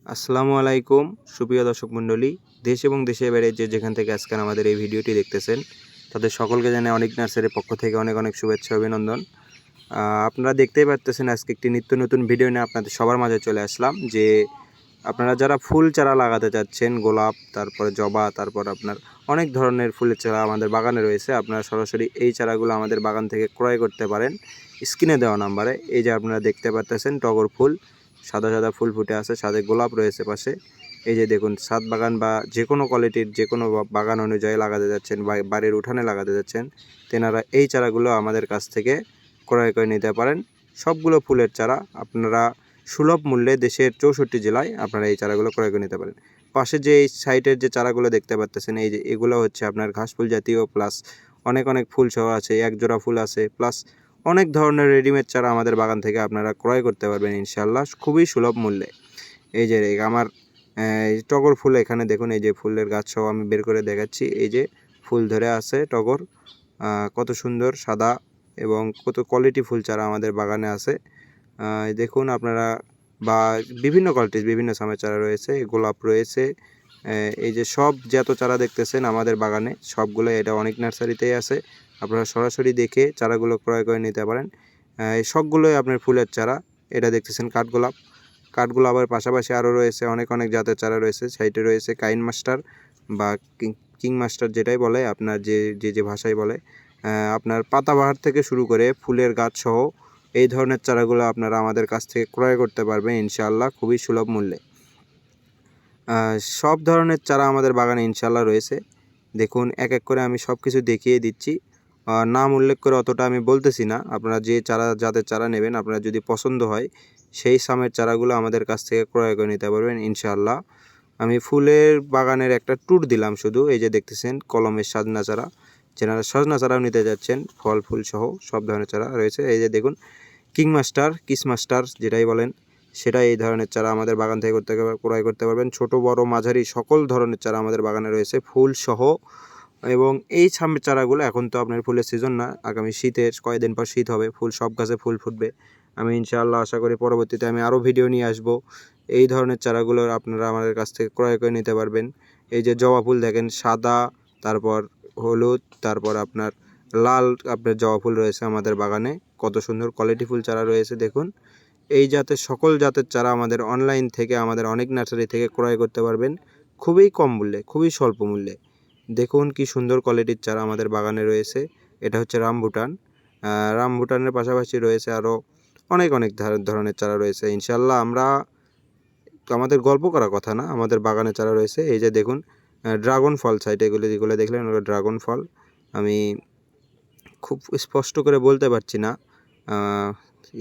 আসসালামু আলাইকুম সুপ্রিয় দর্শক মণ্ডলী, দেশ এবং দেশের বাইরে যেখান থেকে আজকের আমাদের এই ভিডিওটি দেখতেছেন তাদের সকলকে জানাই অনেক নার্সারির পক্ষ থেকে অনেক অনেক শুভেচ্ছা অভিনন্দন। আপনারা দেখতেই পাচ্ছেন আজকে একটি নিত্য নতুন ভিডিও নিয়ে আপনাদের সবার মাঝে চলে আসলাম। যে আপনারা যারা ফুল চারা লাগাতে চাচ্ছেন, গোলাপ, তারপরে জবা, তারপর আপনার অনেক ধরনের ফুলের চারা আমাদের বাগানে রয়েছে। আপনারা সরাসরি এই চারাগুলো আমাদের বাগান থেকে ক্রয় করতে পারেন স্ক্রিনে দেওয়া নাম্বারে। এই যে আপনারা দেখতে পাচ্ছেন টগর ফুল, সাদা সাদা ফুল ফুটে আছে, সাথে গোলাপ রয়েছে পাশে। এই যে দেখুন, ছাদ বাগান বা যে কোনো কোয়ালিটির যে কোনো বাগান অনুযায়ী লাগাতে যাচ্ছেন বা বাড়ির উঠানে লাগাতে যাচ্ছেন, তেনারা এই চারাগুলো আমাদের কাছ থেকে ক্রয় করে নিতে পারেন। সবগুলো ফুলের চারা আপনারা সুলভ মূল্যে দেশের 64 জেলায় আপনারা এই চারাগুলো ক্রয় করে নিতে পারেন। পাশে যে এই সাইটের যে চারাগুলো দেখতে পাচ্ছেন, এই যে এগুলো হচ্ছে আপনার ঘাস ফুল জাতীয়, প্লাস অনেক অনেক ফুল সহ আছে, এক জোড়া ফুল আছে, প্লাস অনেক ধরনের রেডিমেড চারা আমাদের বাগান থেকে আপনারা ক্রয় করতে পারবেন ইনশাআল্লাহ খুবই সুলভ মূল্যে। এই যে আমার টগর ফুল, এখানে দেখুন এই যে ফুলের গাছ সহ আমি বের করে দেখাচ্ছি। এই যে ফুল ধরে আছে টগর, কত সুন্দর সাদা এবং কত কোয়ালিটি ফুল চারা আমাদের বাগানে আছে। দেখুন আপনারা, বা বিভিন্ন কোয়ালিটির বিভিন্ন সামের চারা রয়েছে, গোলাপ রয়েছে। এই যে সব যত চারা দেখতেছেন আমাদের বাগানে সবগুলো এটা অনেক নার্সারিতেই আছে। আপনারা সরাসরি দেখে চারাগুলো ক্রয় করে নিতে পারেন। এই সবগুলোই আপনার ফুলের চারা। এটা দেখতেছেন কাঠগোলাপ। কাঠগোলাপের পাশাপাশি আরও রয়েছে অনেক অনেক জাতের চারা রয়েছে। সাইডে রয়েছে কাইন মাস্টার বা কিং মাস্টার, যেটাই বলে আপনার যে ভাষায় বলে। আপনার পাতাবাহার থেকে শুরু করে ফুলের গাছ সহ এই ধরনের চারাগুলো আপনারা আমাদের কাছ থেকে ক্রয় করতে পারবেন ইনশাআল্লাহ খুবই সুলভ মূল্যে। সব ধরনের চারা আমাদের বাগানে ইনশাআল্লাহ রয়েছে। দেখুন এক এক করে আমি সব কিছু দেখিয়ে দিচ্ছি, নাম উল্লেখ করে অতটা আমি বলতেছি না। আপনারা যে চারা যাদের চারা নেবেন, আপনারা যদি পছন্দ হয় সেই সামের চারাগুলো আমাদের কাছ থেকে ক্রয় করে নিতে পারবেন ইনশাআল্লাহ। আমি ফুলের বাগানের একটা ট্যুর দিলাম শুধু। এই যে দেখতেছেন কলমের সজনা চারা, যেনারা সজনা চারাও নিতে যাচ্ছেন ফল ফুল সহ সব ধরনের চারা রয়েছে। এই যে দেখুন কিং মাস্টার, কিস মাস্টার যেটাই বলেন সেটা, এই ধরনের চারা আমাদের বাগান থেকে ক্রয় করতে পারবেন। ছোট বড় মাঝারি সকল ধরনের চারা আমাদের বাগানে রয়েছে ফুল সহ। এবং এই সামের চারাগুলো এখন তো আপনার ফুলের সিজন না, আগামী শীতের কয়েকদিন পর শীত হবে, ফুল সব গাছে ফুল ফুটবে। আমি ইনশাআল্লাহ আশা করি পরবর্তীতে আমি আরও ভিডিও নিয়ে আসব। এই ধরনের চারাগুলো আপনারা আমাদের কাছ থেকে ক্রয় করে নিতে পারবেন। এই যে জবা ফুল দেখেন, সাদা, তারপর হলুদ, তারপর আপনার লাল আপনার জবা ফুল রয়েছে আমাদের বাগানে। কত সুন্দর কোয়ালিটি ফুল চারা রয়েছে দেখুন। এই জাতের সকল জাতের চারা আমাদের অনলাইন থেকে আমাদের অনেক নার্সারি থেকে ক্রয় করতে পারবেন খুবই কম মূল্যে, খুবই স্বল্প মূল্যে। দেখুন কি সুন্দর কোয়ালিটির চারা আমাদের বাগানে রয়েছে। এটা হচ্ছে রামবুটান। রামবুটানের পাশাপাশি রয়েছে আরও অনেক অনেক ধরনের চারা রয়েছে ইনশাআল্লাহ। আমাদের গল্প করা কথা না, আমাদের বাগানে চারা রয়েছে। এই যে দেখুন ড্রাগন ফল সাইড, যেগুলো দেখলেন ওগুলো ড্রাগন ফল। আমি খুব স্পষ্ট করে বলতে পারছি না।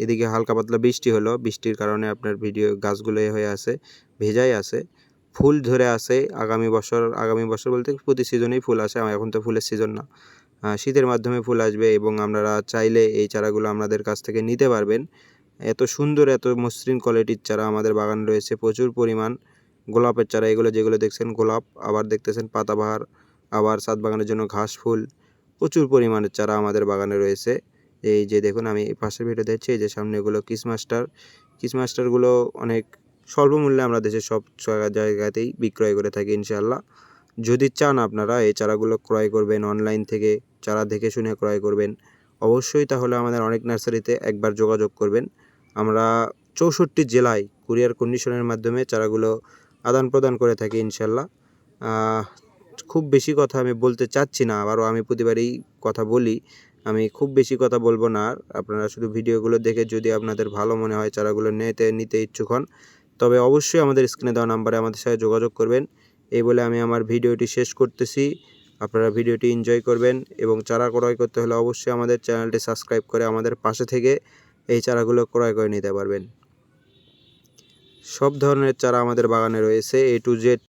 এদিকে হালকা পাতলা বৃষ্টি হলো, বৃষ্টির কারণে আপনার ভিডিও গাছগুলো হয়ে আছে, ভেজাই আছে। ফুল ধরে আছে। আগামী বছর বলতে প্রতি সিজনেই ফুল আসে, এখন তো ফুলের সিজন না। শীতের মাধ্যমে ফুল আসবে এবং আপনারা চাইলে এই চারাগুলো আমাদের কাছ থেকে নিতে পারবেন। এত সুন্দর এত মসৃণ কোয়ালিটির চারা আমাদের বাগানে রয়েছে প্রচুর পরিমাণ। গোলাপের চারা এগুলো, যেগুলো দেখছেন গোলাপ, আবার দেখতেছেন পাতাবাহার, আবার ছাদ বাগানের জন্য ঘাস ফুল, প্রচুর পরিমাণের চারা আমাদের বাগানে রয়েছে। এই যে দেখুন আমি পাশের ভিডিও দেখছি, এই যে সামনে এগুলো কিসমাস্টারগুলো অনেক স্বল্প মূল্যে আমরা দেশের সব জায়গাতেই বিক্রয় করে থাকি ইনশাআল্লাহ। যদি চান আপনারা এই চারাগুলো ক্রয় করবেন অনলাইন থেকে, চারা দেখে শুনে ক্রয় করবেন অবশ্যই, তাহলে আমাদের অনেক নার্সারিতে একবার যোগাযোগ করবেন। আমরা 64 জেলায় কুরিয়ার কন্ডিশনের মাধ্যমে চারাগুলো আদান প্রদান করে থাকি ইনশাআল্লাহ। খুব বেশি কথা আমি বলতে চাচ্ছি না, আবারও আমি প্রতিবারই কথা বলি, আমি খুব বেশি কথা বলবো না। আর আপনারা শুধু ভিডিওগুলো দেখে যদি আপনাদের ভালো মনে হয় চারাগুলো নিতে ইচ্ছুক হন, তবে অবশ্যই আমাদের স্ক্রিনে দেওয়া নাম্বারে আমাদের সাথে যোগাযোগ করবেন। এই বলে আমি আমার ভিডিওটি শেষ করতেছি। আপনারা ভিডিওটি এনজয় করবেন এবং চারা ক্রয় করতে হলে অবশ্যই আমাদের চ্যানেলটি সাবস্ক্রাইব করে আমাদের পাশে থেকে এই চারাগুলো ক্রয় করে নিতে পারবেন। সব ধরনের চারা আমাদের বাগানে রয়েছে, A to Z